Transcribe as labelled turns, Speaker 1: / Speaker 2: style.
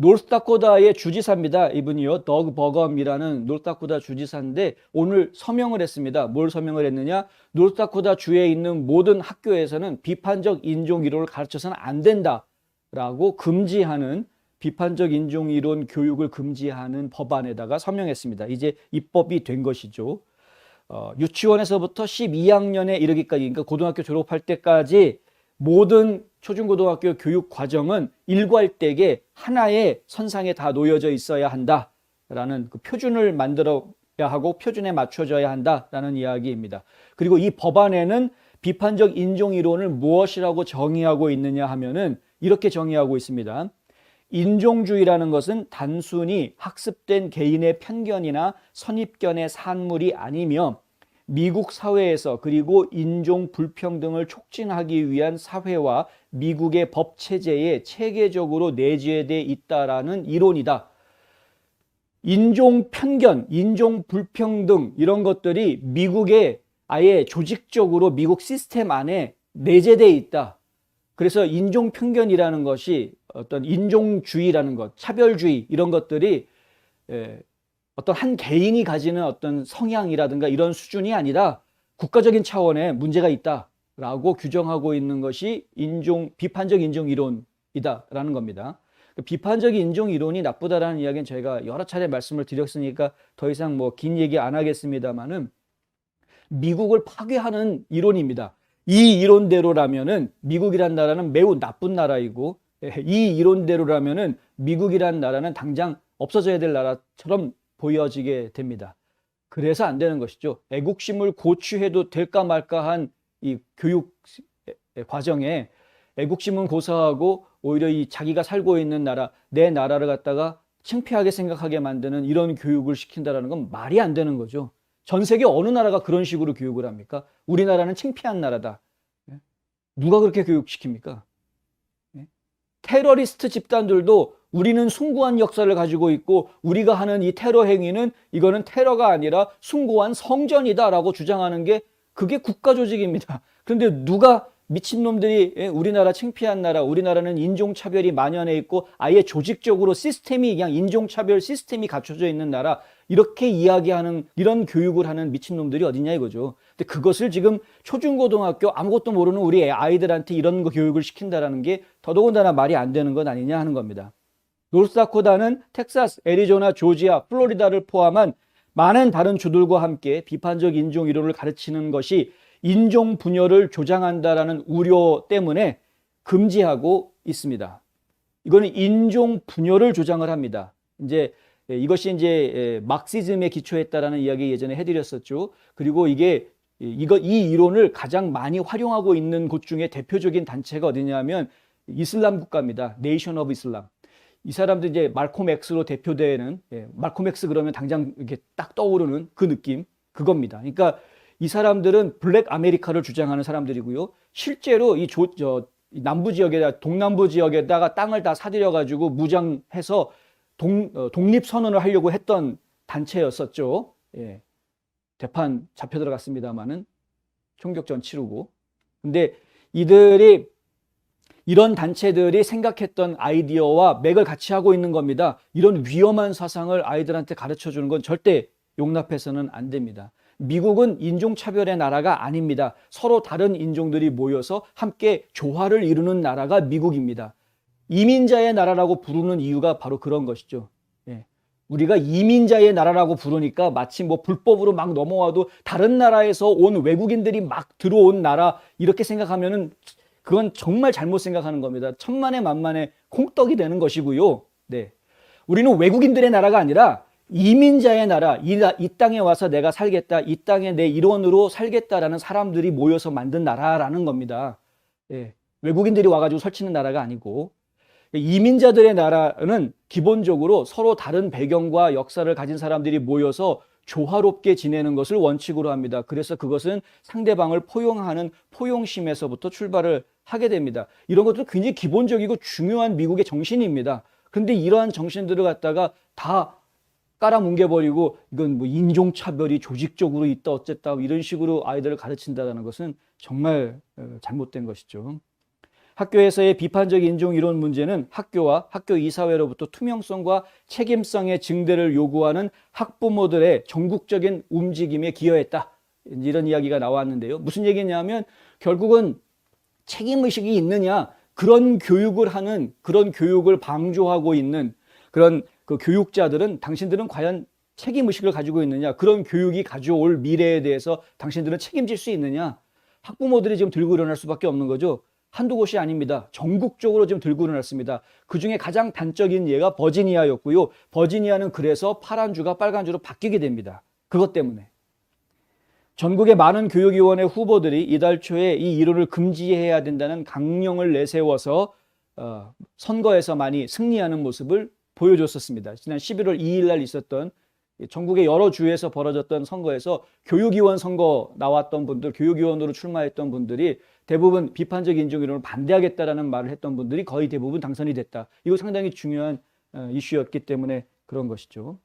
Speaker 1: 노스다코다의 주지사입니다. 이분이요. 더그 버검이라는 노스다코다 주지사인데 오늘 서명을 했습니다. 뭘 서명을 했느냐? 노스다코다 주에 있는 모든 학교에서는 비판적 인종이론을 가르쳐서는 안 된다라고 금지하는 비판적 인종이론 교육을 금지하는 법안에다가 서명했습니다. 이제 입법이 된 것이죠. 유치원에서부터 12학년에 이르기까지, 그러니까 고등학교 졸업할 때까지 모든 초중고등학교 교육 과정은 일괄되게 하나의 선상에 다 놓여져 있어야 한다라는 그 표준을 만들어야 하고 표준에 맞춰져야 한다라는 이야기입니다. 그리고 이 법안에는 비판적 인종이론을 무엇이라고 정의하고 있느냐 하면은 이렇게 정의하고 있습니다. 인종주의라는 것은 단순히 학습된 개인의 편견이나 선입견의 산물이 아니며 미국 사회에서 그리고 인종 불평등을 촉진하기 위한 사회와 미국의 법 체제에 체계적으로 내재되어 있다라는 이론이다. 인종 편견, 인종 불평등 이런 것들이 미국의 아예 조직적으로 미국 시스템 안에 내재되어 있다. 그래서 인종 편견이라는 것이 어떤 인종주의라는 것, 차별주의 이런 것들이 어떤 한 개인이 가지는 어떤 성향이라든가 이런 수준이 아니라 국가적인 차원의 문제가 있다라고 규정하고 있는 것이 비판적 인종 이론이다라는 겁니다. 비판적 인종 이론이 나쁘다라는 이야기는 저희가 여러 차례 말씀을 드렸으니까 더 이상 뭐 긴 얘기 안 하겠습니다만은 미국을 파괴하는 이론입니다. 이 이론대로라면은 미국이란 나라는 매우 나쁜 나라이고 이 이론대로라면은 미국이란 나라는 당장 없어져야 될 나라처럼 보여지게 됩니다. 그래서 안 되는 것이죠. 애국심을 고취해도 될까 말까한 이 교육 과정에 애국심은 고사하고 오히려 이 자기가 살고 있는 나라, 내 나라를 갖다가 창피하게 생각하게 만드는 이런 교육을 시킨다는 건 말이 안 되는 거죠. 전 세계 어느 나라가 그런 식으로 교육을 합니까? 우리나라는 창피한 나라다. 누가 그렇게 교육시킵니까? 테러리스트 집단들도 우리는 숭고한 역사를 가지고 있고 우리가 하는 이 테러 행위는 이거는 테러가 아니라 숭고한 성전이다라고 주장하는 게 그게 국가 조직입니다. 그런데 누가 미친놈들이 우리나라 창피한 나라, 우리나라는 인종차별이 만연해 있고 아예 조직적으로 시스템이 그냥 인종차별 시스템이 갖춰져 있는 나라 이렇게 이야기하는 이런 교육을 하는 미친놈들이 어딨냐 이거죠. 근데 그것을 지금 초중고등학교 아무것도 모르는 우리 아이들한테 이런 거 교육을 시킨다라는 게 더더군다나 말이 안 되는 것 아니냐 하는 겁니다. 노스다코다는 텍사스, 애리조나, 조지아, 플로리다를 포함한 많은 다른 주들과 함께 비판적 인종 이론을 가르치는 것이 인종 분열을 조장한다라는 우려 때문에 금지하고 있습니다. 이거는 인종 분열을 조장을 합니다. 이것이 막시즘에 기초했다라는 이야기 예전에 해드렸었죠. 그리고 이 이론을 가장 많이 활용하고 있는 곳 중에 대표적인 단체가 어디냐면 이슬람 국가입니다. 네이션 오브 이슬람. 이 사람들 말콤 X로 대표되는 말콤 X 그러면 당장 이렇게 딱 떠오르는 그 느낌 그겁니다. 그러니까 이 사람들은 블랙 아메리카를 주장하는 사람들이고요. 실제로 남부 지역에다 동남부 지역에다가 땅을 다 사들여 가지고 무장해서 독립 선언을 하려고 했던 단체였었죠. 재판 잡혀 들어갔습니다만은 총격전 치르고. 근데 이런 단체들이 생각했던 아이디어와 맥을 같이 하고 있는 겁니다. 이런 위험한 사상을 아이들한테 가르쳐 주는 건 절대 용납해서는 안 됩니다. 미국은 인종차별의 나라가 아닙니다. 서로 다른 인종들이 모여서 함께 조화를 이루는 나라가 미국입니다. 이민자의 나라라고 부르는 이유가 바로 그런 것이죠. 우리가 이민자의 나라라고 부르니까 마치 불법으로 막 넘어와도 다른 나라에서 온 외국인들이 막 들어온 나라 이렇게 생각하면은 그건 정말 잘못 생각하는 겁니다. 천만에 만만에 콩떡이 되는 것이고요. 우리는 외국인들의 나라가 아니라 이민자의 나라, 이 땅에 와서 내가 살겠다, 이 땅에 내 일원으로 살겠다라는 사람들이 모여서 만든 나라라는 겁니다. 외국인들이 와가지고 설치는 나라가 아니고 이민자들의 나라는 기본적으로 서로 다른 배경과 역사를 가진 사람들이 모여서 조화롭게 지내는 것을 원칙으로 합니다. 그래서 그것은 상대방을 포용하는 포용심에서부터 출발을 하게 됩니다. 이런 것도 굉장히 기본적이고 중요한 미국의 정신입니다. 그런데 이러한 정신들을 갖다가 다 깔아뭉개버리고 이건 인종차별이 조직적으로 있다 어쨌다 이런 식으로 아이들을 가르친다는 것은 정말 잘못된 것이죠. 학교에서의 비판적 인종 이론 문제는 학교와 학교 이사회로부터 투명성과 책임성의 증대를 요구하는 학부모들의 전국적인 움직임에 기여했다. 이런 이야기가 나왔는데요. 무슨 얘기냐면 결국은 책임의식이 있느냐, 그런 교육을 하는, 그런 교육을 방조하고 있는 그런 그 교육자들은 당신들은 과연 책임의식을 가지고 있느냐, 그런 교육이 가져올 미래에 대해서 당신들은 책임질 수 있느냐. 학부모들이 지금 들고 일어날 수밖에 없는 거죠. 한두 곳이 아닙니다. 전국적으로 지금 들고 일어났습니다. 그중에 가장 단적인 예가 버지니아였고요. 버지니아는 그래서 파란 주가 빨간 주로 바뀌게 됩니다. 그것 때문에. 전국의 많은 교육위원회 후보들이 이달 초에 이 이론을 금지해야 된다는 강령을 내세워서 선거에서 많이 승리하는 모습을 보여줬었습니다. 지난 11월 2일 날 있었던 전국의 여러 주에서 벌어졌던 선거에서 교육위원 선거 나왔던 분들, 교육위원으로 출마했던 분들이 대부분 비판적 인종 이론을 반대하겠다라는 말을 했던 분들이 거의 대부분 당선이 됐다. 이거 상당히 중요한 이슈였기 때문에 그런 것이죠.